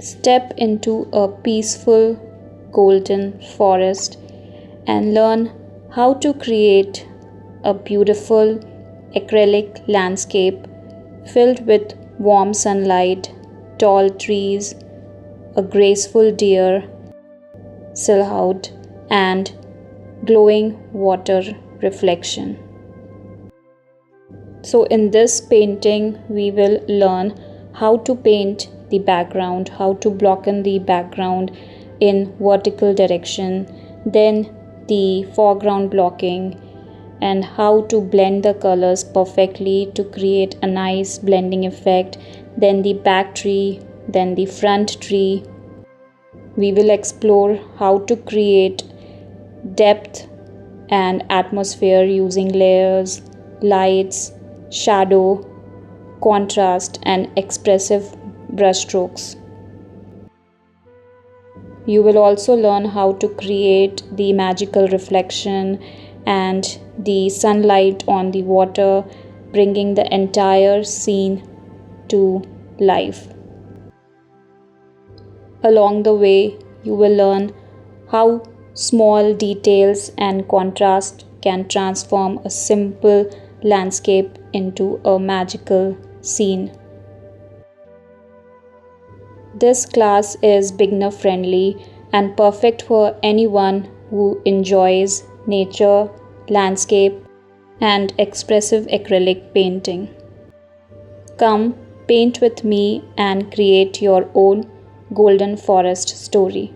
Step into a peaceful golden forest and learn how to create a beautiful acrylic landscape filled with warm sunlight, tall trees, a graceful deer silhouette, and glowing water reflection. So in this painting, we will learn how to paint the background, how to blocken the background in vertical direction, then the foreground blocking, and how to blend the colors perfectly to create a nice blending effect, then the back tree, then the front tree. We will explore how to create depth and atmosphere using layers, lights, shadow, contrast, and expressive brushstrokes. You will also learn how to create the magical reflection and the sunlight on the water, bringing the entire scene to life. Along the way, you will learn how small details and contrast can transform a simple landscape into a magical scene. This class is beginner friendly and perfect for anyone who enjoys nature, landscape, and expressive acrylic painting. Come, paint with me and create your own golden forest story.